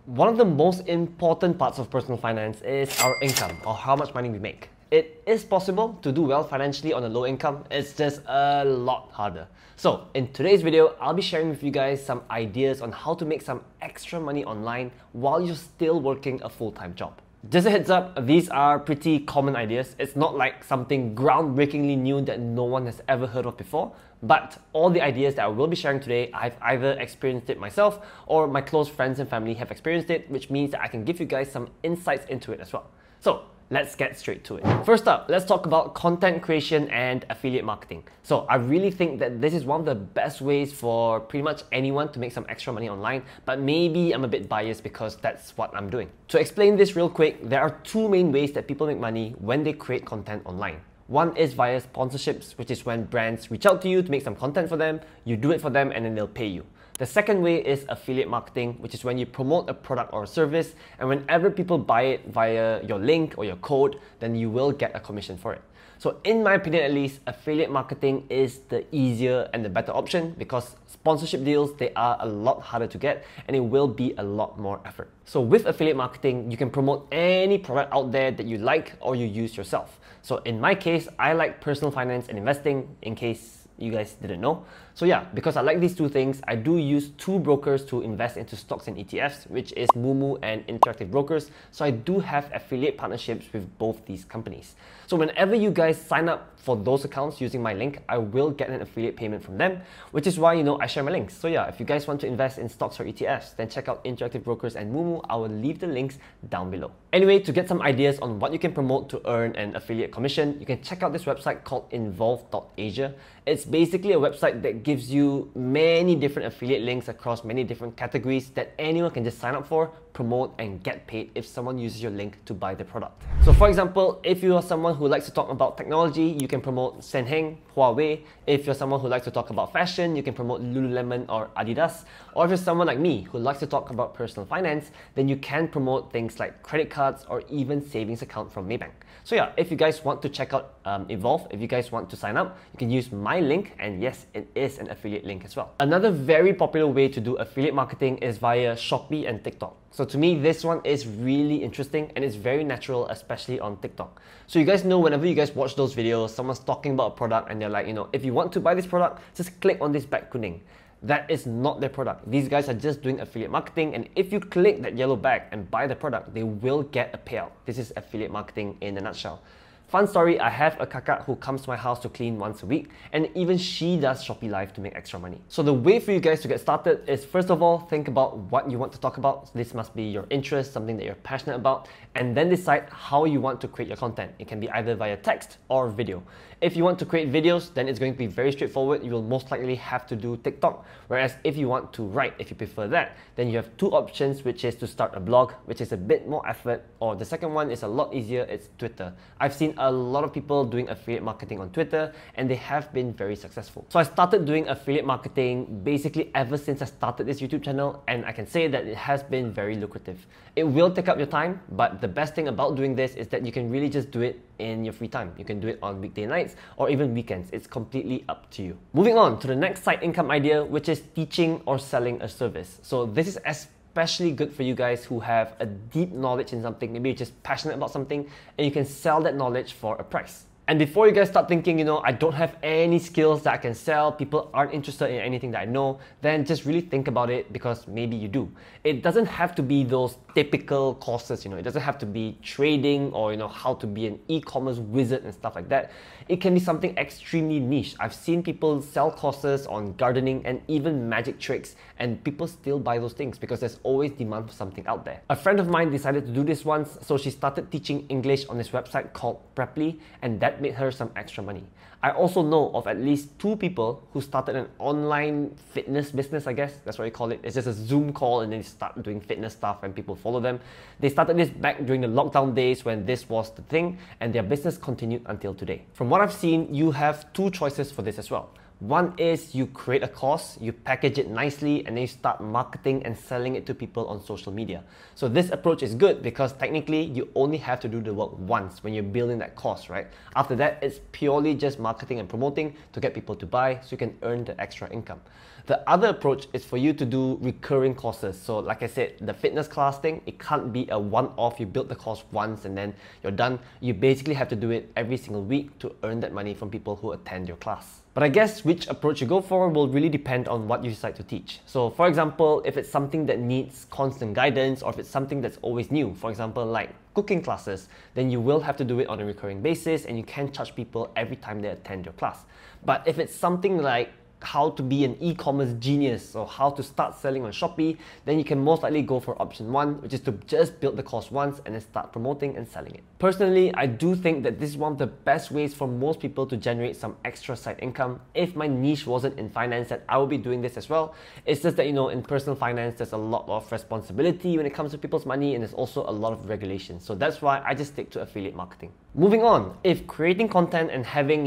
One of the most important parts of personal finance is our income, or how much money we make. It is possible to do well financially on a low income, it's just a lot harder. So in today's video, I'll be sharing with you guys some ideas on how to make some extra money online while you're still working a full-time job. Just a heads up, these are pretty common ideas. It's not like something groundbreakingly new that no one has ever heard of before, but all the ideas that I will be sharing today, I've either experienced it myself or my close friends and family have experienced it, which means that I can give you guys some insights into it as well. So let's get straight to it. First up, let's talk about content creation and affiliate marketing. So I really think that this is one of the best ways for pretty much anyone to make some extra money online, but maybe I'm a bit biased because that's what I'm doing. To explain this real quick, there are two main ways that people make money when they create content online. One is via sponsorships, which is when brands reach out to you to make some content for them, you do it for them, and then they'll pay you. The second way is affiliate marketing, which is when you promote a product or a service, and whenever people buy it via your link or your code, then you will get a commission for it. So in my opinion at least, affiliate marketing is the easier and the better option because sponsorship deals, they are a lot harder to get and it will be a lot more effort. So with affiliate marketing, you can promote any product out there that you like or you use yourself. So in my case, I like personal finance and investing, in case you guys didn't know. So yeah, because I like these two things, I do use two brokers to invest into stocks and ETFs, which is Moomoo and Interactive Brokers. So I do have affiliate partnerships with both these companies. So whenever you guys sign up for those accounts using my link, I will get an affiliate payment from them, which is why, I share my links. So yeah, if you guys want to invest in stocks or ETFs, then check out Interactive Brokers and Moomoo. I will leave the links down below. Anyway, to get some ideas on what you can promote to earn an affiliate commission, you can check out this website called involve.asia. It's basically a website that gives you many different affiliate links across many different categories that anyone can just sign up for, promote, and get paid if someone uses your link to buy the product. So for example, if you are someone who likes to talk about technology, you can promote Senheng, Huawei. If you're someone who likes to talk about fashion, you can promote Lululemon or Adidas. Or if you're someone like me who likes to talk about personal finance, then you can promote things like credit cards or even savings account from Maybank. So yeah, if you guys want to check out Evolve, if you guys want to sign up, you can use my link, and yes, it is an affiliate link as well. Another very popular way to do affiliate marketing is via Shopee and TikTok. So to me, this one is really interesting and it's very natural, especially on TikTok. So you guys know, whenever you guys watch those videos, someone's talking about a product and they're like, if you want to buy this product, just click on this bag kuning. That is not their product. These guys are just doing affiliate marketing, and if you click that yellow bag and buy the product, they will get a payout. This is affiliate marketing in a nutshell. Fun story, I have a kakak who comes to my house to clean once a week, and even she does Shopee Live to make extra money. So the way for you guys to get started is, first of all, think about what you want to talk about. So this must be your interest, something that you're passionate about, and then decide how you want to create your content. It can be either via text or video. If you want to create videos, then it's going to be very straightforward. You will most likely have to do TikTok. Whereas if you want to write, if you prefer that, then you have two options, which is to start a blog, which is a bit more effort, or the second one is a lot easier, it's Twitter. I've seen a lot of people doing affiliate marketing on Twitter and they have been very successful. So I started doing affiliate marketing basically ever since I started this YouTube channel, and I can say that it has been very lucrative. It will take up your time, but the best thing about doing this is that you can really just do it in your free time. You can do it on weekday nights or even weekends. It's completely up to you. Moving on to the next side income idea, which is teaching or selling a service. So this is especially good for you guys who have a deep knowledge in something. Maybe you're just passionate about something and you can sell that knowledge for a price. And before you guys start thinking, I don't have any skills that I can sell, people aren't interested in anything that I know, then just really think about it, because maybe you do. It doesn't have to be those typical courses, it doesn't have to be trading or how to be an e-commerce wizard and stuff like that. It can be something extremely niche. I've seen people sell courses on gardening and even magic tricks, and people still buy those things because there's always demand for something out there. A friend of mine decided to do this once, so she started teaching English on this website called Preply, and that made her some extra money. I also know of at least two people who started an online fitness business, I guess that's what you call it. It's just a Zoom call and then they start doing fitness stuff and people follow them. They started this back during the lockdown days when this was the thing, and their business continued until today. From what I've seen, you have two choices for this as well. One is you create a course, you package it nicely, and then you start marketing and selling it to people on social media. So this approach is good because technically you only have to do the work once when you're building that course, right? After that, it's purely just marketing and promoting to get people to buy so you can earn the extra income. The other approach is for you to do recurring courses. So like I said, the fitness class thing, it can't be a one-off. You build the course once and then you're done. You basically have to do it every single week to earn that money from people who attend your class. But I guess which approach you go for will really depend on what you decide to teach. So for example, if it's something that needs constant guidance, or if it's something that's always new, for example, like cooking classes, then you will have to do it on a recurring basis and you can charge people every time they attend your class. But if it's something like how to be an e-commerce genius or how to start selling on Shopee, then you can most likely go for option 1, which is to just build the course once and then start promoting and selling it. Personally, I do think that this is one of the best ways for most people to generate some extra side income. If my niche wasn't in finance, that I would be doing this as well. It's just that, in personal finance, there's a lot of responsibility when it comes to people's money, and there's also a lot of regulation. So that's why I just stick to affiliate marketing. Moving on, if creating content and having,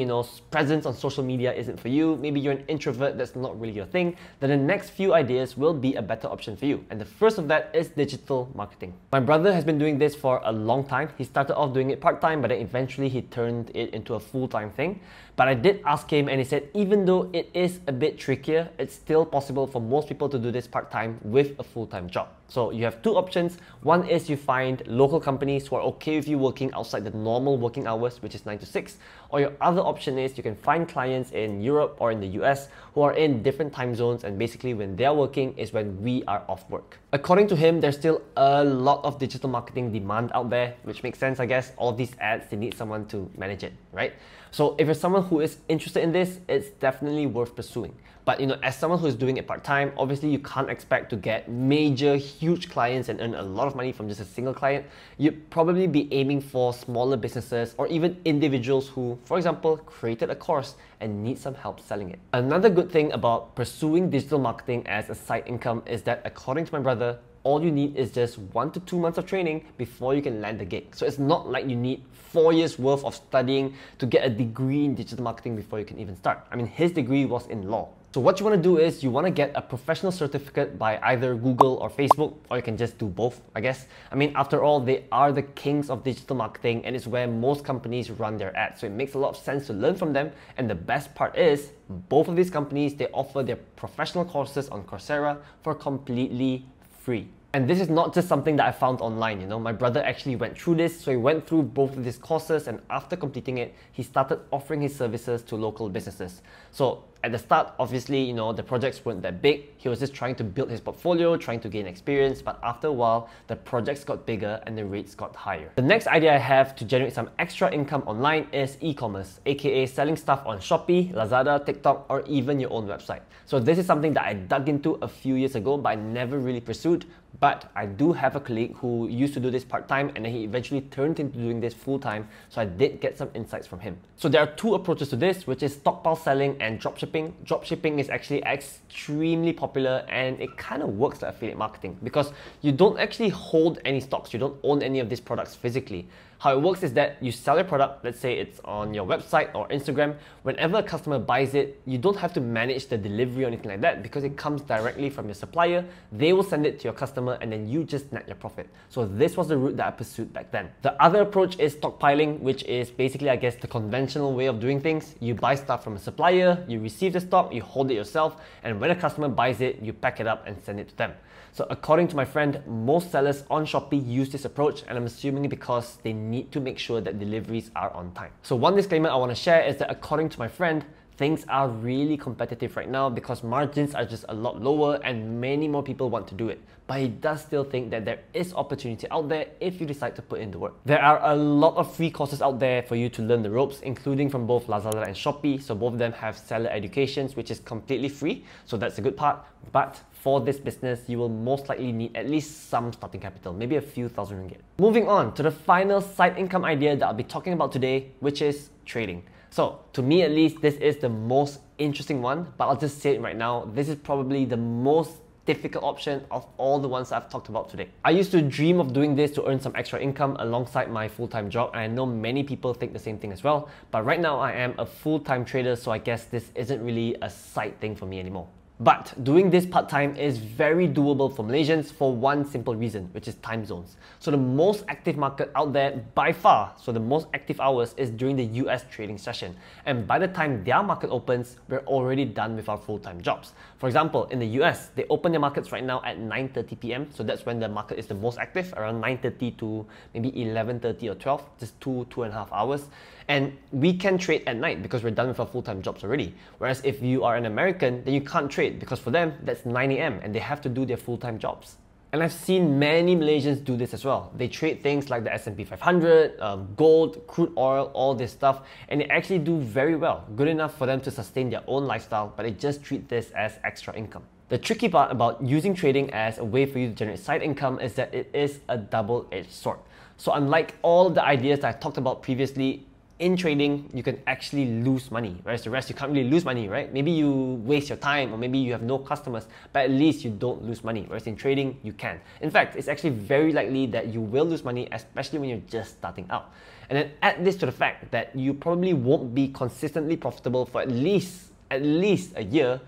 presence on social media isn't for you, maybe you're an introvert, that's not really your thing, then the next few ideas will be a better option for you. And the first of that is digital marketing. My brother has been doing this for a long time. He started off doing it part-time, but then eventually he turned it into a full-time thing. But I did ask him and he said, even though it is a bit trickier, it's still possible for most people to do this part-time with a full-time job. So you have two options. One is you find local companies who are okay with you working outside the normal working hours, which is 9 to 6. Or your other option is you can find clients in Europe or in the US who are in different time zones, and basically when they're working is when we are off work. According to him, there's still a lot of digital marketing demand out there, which makes sense, I guess. All these ads, they need someone to manage it, right? So if you're someone who is interested in this, it's definitely worth pursuing. But as someone who is doing it part-time, obviously you can't expect to get major, huge clients and earn a lot of money from just a single client. You'd probably be aiming for smaller businesses or even individuals who, for example, created a course and need some help selling it. Another good thing about pursuing digital marketing as a side income is that, according to my brother, all you need is just 1 to 2 months of training before you can land the gig. So it's not like you need 4 years worth of studying to get a degree in digital marketing before you can even start. I mean, his degree was in law. So what you want to do is you want to get a professional certificate by either Google or Facebook, or you can just do both, I guess. I mean, after all, they are the kings of digital marketing and it's where most companies run their ads. So it makes a lot of sense to learn from them. And the best part is, both of these companies, they offer their professional courses on Coursera for completely free. And this is not just something that I found online, My brother actually went through this, so he went through both of these courses, and after completing it, he started offering his services to local businesses. So at the start, obviously, the projects weren't that big. He was just trying to build his portfolio, trying to gain experience, but after a while, the projects got bigger and the rates got higher. The next idea I have to generate some extra income online is e-commerce, aka selling stuff on Shopee, Lazada, TikTok, or even your own website. So this is something that I dug into a few years ago, but I never really pursued. But I do have a colleague who used to do this part-time, and then he eventually turned into doing this full-time, so I did get some insights from him. So there are two approaches to this, which is stockpile selling and dropshipping. Dropshipping is actually extremely popular, and it kind of works like affiliate marketing because you don't actually hold any stocks, you don't own any of these products physically. How it works is that you sell your product, let's say it's on your website or Instagram. Whenever a customer buys it, you don't have to manage the delivery or anything like that because it comes directly from your supplier. They will send it to your customer and then you just net your profit. So this was the route that I pursued back then. The other approach is stockpiling, which is basically, I guess, the conventional way of doing things. You buy stuff from a supplier, you receive the stock, you hold it yourself, and when a customer buys it, you pack it up and send it to them. So according to my friend, most sellers on Shopee use this approach, and I'm assuming because they need to make sure that deliveries are on time. So one disclaimer I want to share is that according to my friend, things are really competitive right now because margins are just a lot lower and many more people want to do it. But he does still think that there is opportunity out there if you decide to put in the work. There are a lot of free courses out there for you to learn the ropes, including from both Lazada and Shopee. So both of them have seller educations, which is completely free. So that's a good part. But for this business, you will most likely need at least some starting capital, maybe a few thousand ringgit. Moving on to the final side income idea that I'll be talking about today, which is trading. So to me at least, this is the most interesting one, but I'll just say it right now. This is probably the most difficult option of all the ones I've talked about today. I used to dream of doing this to earn some extra income alongside my full-time job, and I know many people think the same thing as well, but right now I am a full-time trader, so I guess this isn't really a side thing for me anymore. But doing this part-time is very doable for Malaysians for one simple reason, which is time zones. So the most active market out there by far, so the most active hours is during the US trading session. And by the time their market opens, we're already done with our full-time jobs. For example, in the US, they open their markets right now at 9:30 p.m. So that's when the market is the most active, around 9:30 to maybe 11:30 or 12, just 2.5 hours. And we can trade at night because we're done with our full-time jobs already. Whereas if you are an American, then you can't trade because for them, that's 9 a.m. and they have to do their full-time jobs. And I've seen many Malaysians do this as well. They trade things like the S&P 500, gold, crude oil, all this stuff, and they actually do very well. Good enough for them to sustain their own lifestyle, but they just treat this as extra income. The tricky part about using trading as a way for you to generate side income is that it is a double-edged sword. So unlike all the ideas that I talked about previously, in trading, you can actually lose money, whereas the rest, you can't really lose money, right? Maybe you waste your time or maybe you have no customers, but at least you don't lose money, whereas in trading, you can. In fact, it's actually very likely that you will lose money, especially when you're just starting out. And then add this to the fact that you probably won't be consistently profitable for at least a year.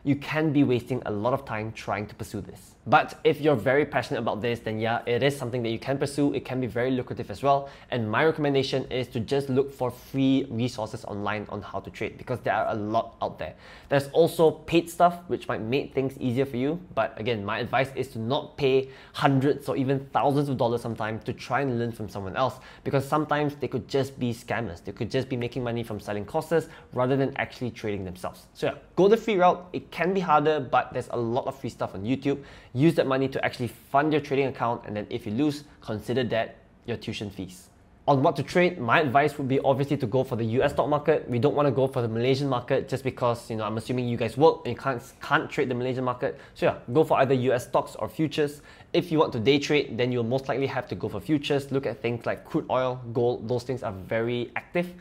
You can be wasting a lot of time trying to pursue this. But if you're very passionate about this, then yeah, it is something that you can pursue. It can be very lucrative as well. And my recommendation is to just look for free resources online on how to trade because there are a lot out there. There's also paid stuff which might make things easier for you. But again, my advice is to not pay hundreds or even thousands of dollars sometimes to try and learn from someone else because sometimes they could just be scammers. They could just be making money from selling courses rather than actually trading themselves. So yeah, go the free route. It can be harder, but there's a lot of free stuff on YouTube. Use that money to actually fund your trading account, and then if you lose, consider that your tuition fees. On what to trade, my advice would be obviously to go for the US stock market. We don't want to go for the Malaysian market just because, I'm assuming you guys work and you can't trade the Malaysian market. So yeah, go for either US stocks or futures. If you want to day trade, then you'll most likely have to go for futures. Look at things like crude oil, gold, those things are very active.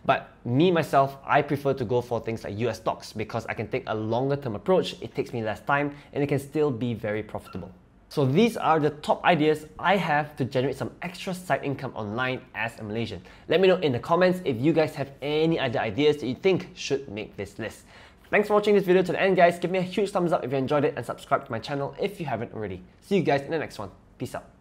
But me, myself, I prefer to go for things like US stocks because I can take a longer term approach, it takes me less time, and it can still be very profitable. So these are the top ideas I have to generate some extra side income online as a Malaysian. Let me know in the comments if you guys have any other ideas that you think should make this list. Thanks for watching this video to the end, guys. Give me a huge thumbs up if you enjoyed it and subscribe to my channel if you haven't already. See you guys in the next one. Peace out.